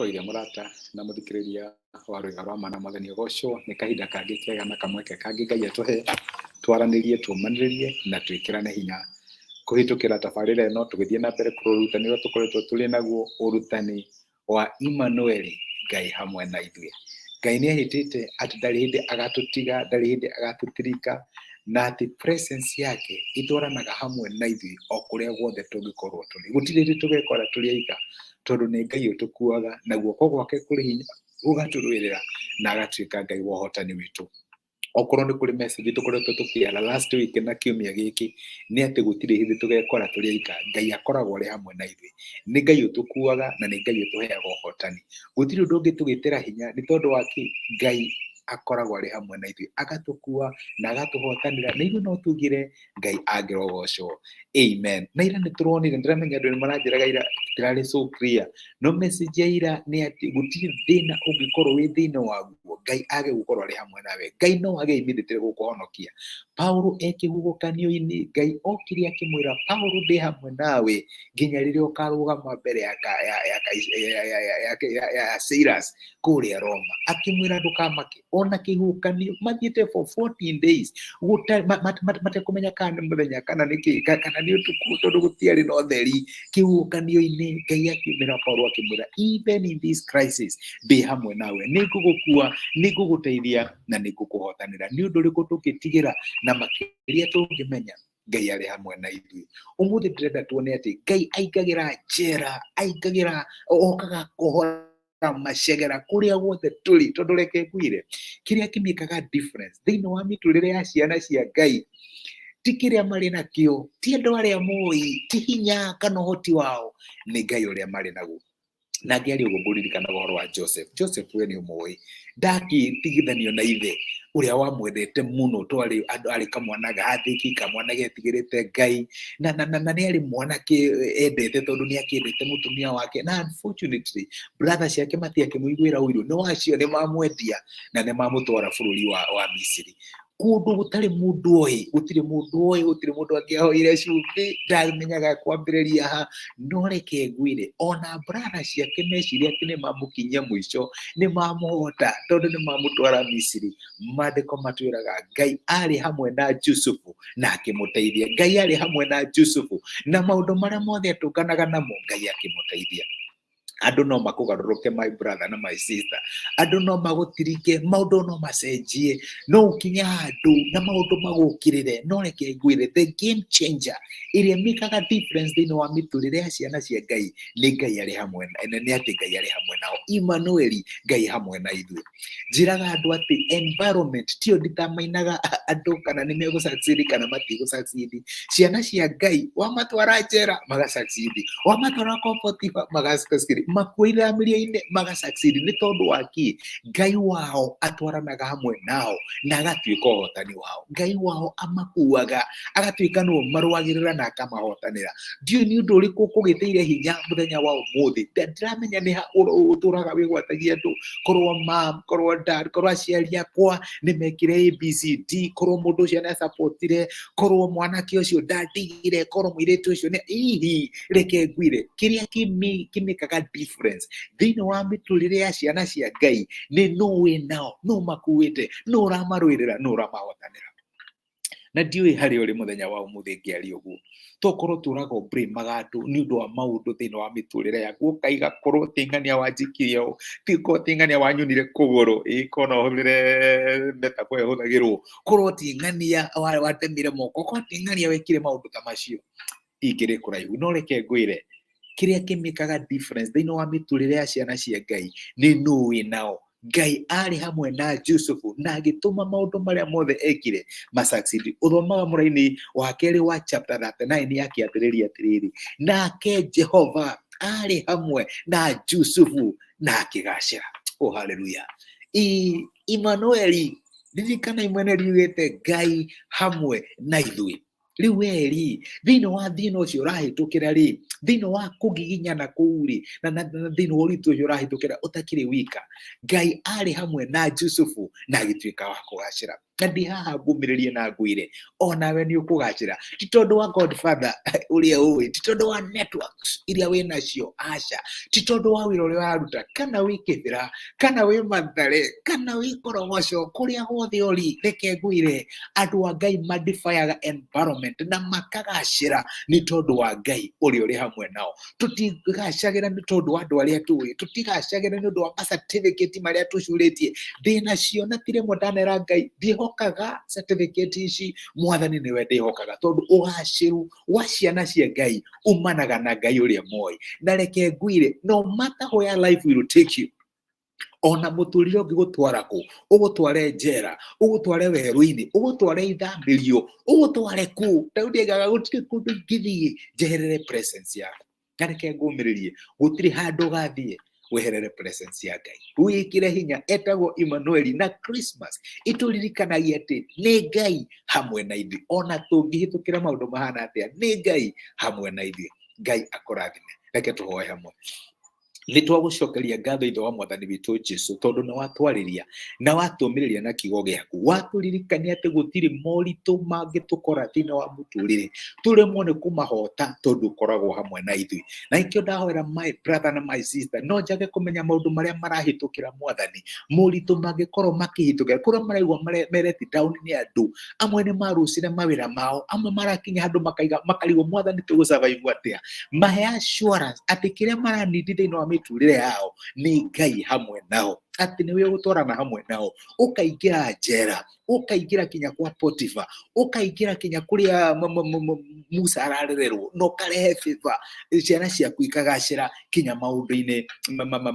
Ndakoire murata na muthikiriria wa rwĩga rwa mana mwathani ũgocwo nĩ kahinda kangĩ kega na kamweke kangĩ Ngai atũhe twaranĩrie tũmanĩrĩrie na twĩkĩrane hinya kũhĩtũkĩra tabarĩra ĩno tũgĩthiĩ na mbere kũrora ũrutani ũrĩa tũkoretwo tũrĩ naguo, ũrutani wa Immanueli Ngai hamwe na ithuĩ. Ngai nĩ ahĩtĩte atĩ ndarĩ hĩndĩ agatũtiga, ndarĩ hĩndĩ agatũtirika, na atĩ presence yake itwaranaga hamwe na ithuĩ o kũrĩa guothe tũngĩkorwo tũrĩ. Gũtirĩ hĩndĩ tũgekora tũrĩ aika tondũ nĩ Ngai ũtũkuaga na guoko gwake kũrĩ hinya ũgatũrũĩrĩra na agatuĩka Ngai wa ũhotani witũ. Okorwo nĩ kũrĩ message tũkoretwo tũkĩara last week na kiumia gĩkĩ nĩ atĩ gũtirĩ hĩndĩ tũgekora tũrĩ aika, Ngai akoragwo arĩ hamwe na ithuĩ. Nĩ Ngai ũtũkuaga na nĩ Ngai ũtũheaga ũhotani. Gũtirĩ ũndũ ũngĩ tũgĩtĩra hinya nĩ tondũ wa Ngai akoragwo arĩ hamwe na ithuĩ, agatũkua na agatũhotanĩra, na ithuĩ no tugire Ngai angĩrogocwo. Amen. Na ira nĩ tũronire, ndĩramenya andũ nĩ maranjĩraga ira tirarĩ so clear, no message ya ira nĩ atĩ gũtirĩ thĩna ũngĩkorwo wĩ thĩinĩ waguo Ngai age gũkorwo arĩ hamwe nawe. Ngai no age immediately gũkũhonokia. Paulo ekĩhuhũkanio-inĩ, Ngai okire akĩmwĩra Paulo ndĩ hamwe nawe nginya rĩrĩa ũkarũgama mbere ya Silas kũrĩa Roma. Akĩmwĩra ndũkamake, ona kĩhuhũkanio mathiĩte for 14 days matekũmenya kana nĩ mũthenya kana nĩ kana nĩ ũtukũ tondũ gũtiarĩ na ũtheri. Kĩhuhũkanio-inĩ Ngai akĩmwĩra Paulo akĩmwĩra even in this crisis ndĩ hamwe nawe, nĩ ngũgũkua, nĩ ngũgũteithia na nĩ ngũkũhotanĩra. Nĩ ũndũ ũrĩkũ tũngĩtigĩra na makĩria tũngĩmenya Ngai arĩ hamwe na ithuĩ. Ũmũthĩ ndĩrenda tuone atĩ Ngai aingagĩra njera, aingagĩra okaga kũhora macegera kũrĩa guothe tũrĩ, tondũ reke ngwĩre kĩrĩa kĩmĩkaga difference thĩinĩ wa mĩtũrĩre ya ciana cia Ngai ti kĩrĩa marĩ nakĩo, ti andũ arĩa moĩ, ti hinya kana ũhoti wao, nĩ Ngai ũrĩa marĩ naguo. Na ngĩaria ũguo ngũririkanaga ũhoro wa Joseph. Joseph we nĩ ũmũĩ, ndakĩtigithanio na ithe ũrĩa wamwendete mũno, arĩ kamwana gathĩki, kamwana getigĩrĩte Ngai, na nĩ arĩ mwanake endete tondũ nĩ akĩendete mũtumia wake, na unfortunately brother ciake matiakĩmũiguĩra ũiru, no acio nĩ mamwendia na nĩ mamũtwara bũrũri wa Misiri, kũndũ gũtarĩ mũndũ oĩ, gũtirĩ mũndũ angĩahoire cumbĩ, ndamenyaga kwambĩrĩria ha. No reke ngwĩre ona brother ciake meciria atĩ nĩ mamũkinyia mũico, nĩ mamũhota tondũ nĩ mamũtwara Misiri. Maandĩko matwĩraga Ngai arĩ hamwe na Jusufu na akĩmũteithia. Ngai arĩ hamwe na Jusufu na maũndũ marĩa mothe atũnganaga namo Ngai akĩmũteithia. Andũ no makũgarũrũke my brother na my sister, andũ no magũtirike, maũndũ no macenjie, no ũkinye handũ na maũndũ magũkĩrĩre. No reke ngwĩre the game changer ĩrĩa mĩkaga difference thĩinĩ wa mĩtũrĩre ya ciana cia Ngai nĩ Ngai arĩ hamwe, nĩ atĩ Ngai arĩ hamwe nao. Immanueli Ngai hamwe na ithuĩ. Njĩraga andũ atĩ environment tiyo nditamainaga andũ kana nĩ megũsucceed kana matigũsucceed. Ciana cia Ngai wamatwara njera magasucceed, wamatwara comfort magasucceed, makuĩra mĩrĩo-inĩ magasucceed, nĩ tondũ wa Ngai wao atwaranaga hamwe nao na agatuĩka ũhotani wao. Ngai wao amakuaga agatuĩka nĩwe marũagĩrĩra na akamahotanĩra. Ndiũĩ nĩ ũndũ ũrĩkũ ũkũgĩteire hinya mũthenya wa ũmũthĩ. Ndiramenya nĩ ha ũtũraga wĩgwatagia andũ, korwo mom, korwo dad, korwo aciari akwa nĩ mekire ABCD, korwo mũndũ ũcio nĩ supportire, korwo mwanake ũcio ndatigire, korwo mũirĩtu ũcio nĩ hihi. Reke ngwĩre kĩrĩa kĩmĩkaga difference thĩinĩ wa mĩtũrĩre ya ciana cia Ngai nĩ nũĩ nao, nũ makuĩte, nũ ũramarũĩrĩra, nũ ũramahotanĩra. Na ndiũĩ harĩ ũrĩ mũthenya wa ũmũthĩ ngĩaria ũguo, tokorwo tũraga blame andũ nĩ ũndũ wa maũndũ thĩinĩ wa mĩtũrĩre yaku, ũkaiga korwo tĩng'ania wanjikirie ũũ, korwo tĩng'ania wanyunire kũgũrũ, korwo no ũhũthĩre metaphor ĩhũthagĩrwo, korwo tĩng'ania watemire moko, korwo tĩng'ania wekire maũndũ ta macio, ingĩrĩ kũraihu. No reke ngwĩre kĩrĩa kĩmĩkaga difference thĩinĩ wa mĩtũrĩre ya ciana cia Ngai nĩ nũĩ nao. Ngai arĩ hamwe na Jusufu na agĩtũma maũndũ marĩa mothe ekire masucceed. Ũthomaga mũraini wa kerĩ wa chapter 39 akĩambĩrĩria atĩrĩrĩ, nake Jehova arĩ hamwe na Jusufu na akĩgacĩra. Oh, hallelujah. Immanueli, ririkana Immanueli yugĩte Ngai hamwe na ithuĩ. Rĩu weri thĩinĩ wa thĩna ũcio ũrahĩtũkĩra rĩ, thĩinĩ wa kũgiginyana kũu rĩ, na thĩinĩ wa ũritũ ũcio ũrahĩtũkĩra ũtakĩrĩ wika, Ngai arĩ hamwe na Jusufu na agĩtuĩka wa kũgacĩra. na ndi haha ngũmĩrĩrie na ngwĩre onawe nĩ ũkũgacĩra, ti tondũ wa Godfather ũrĩa ũĩ, ti tondũ wa networks iria wĩ nacio, aca, ti tondũ wa wĩra ũrĩa waruta, kana wĩ Kĩbĩra, kana wĩ Mathare, kana wĩ Korogoco, kũrĩa guothe ũrĩ, reke ngwĩre andũ a Ngai madifayaga environment na makagacĩra nĩ tondũ wa Ngai ũrĩa ũrĩ hamwe nao. Tũtigacagĩra nĩ tondũ wa andũ arĩa tũĩ, tũtigacagĩra nĩ ũndũ wa certificate marĩa tũcurĩtie ndĩ nacio, na ti rĩmwe ndanera Ngai ndihokaga certificate ici, Mwathani nĩwe ndĩhokaga, tondũ ũgacĩru wa ciana cia Ngai umanaga na Ngai ũrĩa moĩ. Na reke ngwĩre no matter where life will take you, ona mũtũrĩre ũngĩgũtwara kũ, ũgũtware njera, ũgũtware werũ-inĩ, ũgũtware ithambĩrio, ũgũtware kũ, Daudi augaga gũtirĩ kũndũ ingĩthiĩ njeherere presence yaku. Na reke ngũmĩrĩrie gũtirĩ handũ ũgathiĩ weherere presence ya Ngai. Wĩkĩre hinya, etagwo Immanueli, na Christmas ĩtũririkanagia atĩ nĩ Ngai hamwe na ithuĩ, ona tũngĩhĩtũkĩra maũndũ mahana atĩa, nĩ Ngai hamwe na ithuĩ. Ngai akũrathime. Reke tũhoe hamwe. Nĩ twagũcokeria ngatho Ithe wa Mwathani witũ Jesũ, tondũ nĩ watwarĩria na watũmĩrĩria na kiugo gĩaku, watũririkania atĩ gũtirĩ moritũ mangĩtũkora thĩinĩ wa mũtũrĩre tũremwo nĩ kũmahota tondũ ũkoragwo hamwe na ithuĩ. Na ikĩo ndahoera my brother na my sister, no njage kũmenya maũndũ marĩa marahĩtũkĩra Mwathani, moritũ mangĩkorwo makĩhĩtũkĩra, kũrĩa maraigua mereti down nĩ andũ, amwe nĩ marũcire mawĩra mao, amwe marakinya handũ makarigwo Mwathani tũgũ-survive atĩa. Mahe assurance atĩ kĩrĩa maranindi thĩinĩ wa mĩtũrĩre yao nĩ Ngai hamwe nao, atĩ nĩwe ũgũtwarana hamwe nao, ũkaingĩra njera, ũkaingĩra kinya kwa Potifa, ũkaingĩra kinya kũrĩa Musa ararererwo, na ũkarehe favor, ciana ciaku ikagacĩra kinya maũndũ-inĩ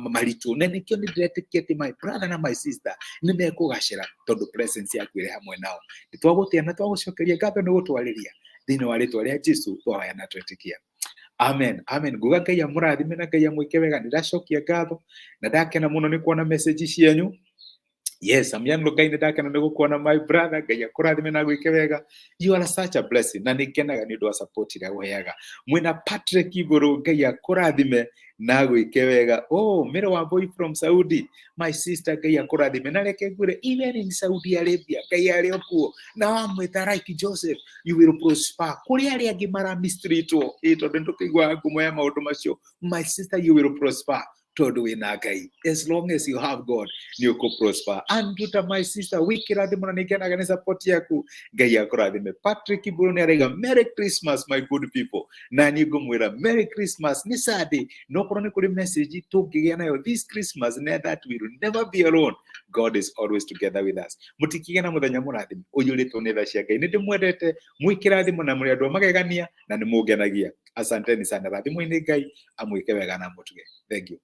maritũ. Na nĩkĩo nĩ ndĩretĩkia atĩ my brother na my sister nĩ mekũgacĩra tondũ presence yaku ĩrĩ hamwe nao. Nĩ twagũtĩa na twagũcokeria ngatho nĩ gũtwarĩria thĩinĩ wa rĩtwa rĩa Jesũ twahoya na twetĩkia. Amen, amen. Nguga Ngai amũrathime na Ngai amwĩke wega. Nĩndacokia ngatho na ndakena mũno nĩ kuona message cianyu. Yes, Immanueli Ngai nĩndakena nĩ gũkuona my brother. Ngai akũrathime na gwĩke wega. You are such a blessing. Na nĩngenaga nĩ ũndũ wa support ĩrĩa ũheaga. Mwĩna Patrick Igũrũ, Ngai akũrathime na gwĩke wega. Oh, Mary Wambui from Saudi, my sister, Ngai akũrathime. Na reke ngwĩre even in Saudi Arabia, Ngai arĩ o kuo na wamwĩta like Joseph, you will prosper. Kũrĩa arĩa angĩ maramistritwo tondũ ndũkĩiguaga ngumo ya maũndũ macio, my sister, you will prosper tondũ wĩna Ngai. As long as you have God, nĩ ũkũ-prosper. Andrew ta my sister, wĩkĩrathimo na nĩngenaga nĩ support yaku. Ngai akũrathime. Patrick Iburu nĩ arauga Merry Christmas my good people. Na niĩ ngũmwĩra Merry Christmas. Nĩ Sunday, no korwo nĩ kũrĩ message tũngĩgĩa nayo this Christmas, that we will never be alone. God is always together with us. Mũtikĩgĩa na mũthenya mũrathime ũiyũrĩtwo nĩ tha cia Ngai. Nĩ ndĩmwendete, mwĩkĩrathimo na mũrĩ andũ a magegania na nĩ mũngenagia. Asanteni sana. Rathimo-inĩ Ngai amwĩke wega na mũtuge. Thank you.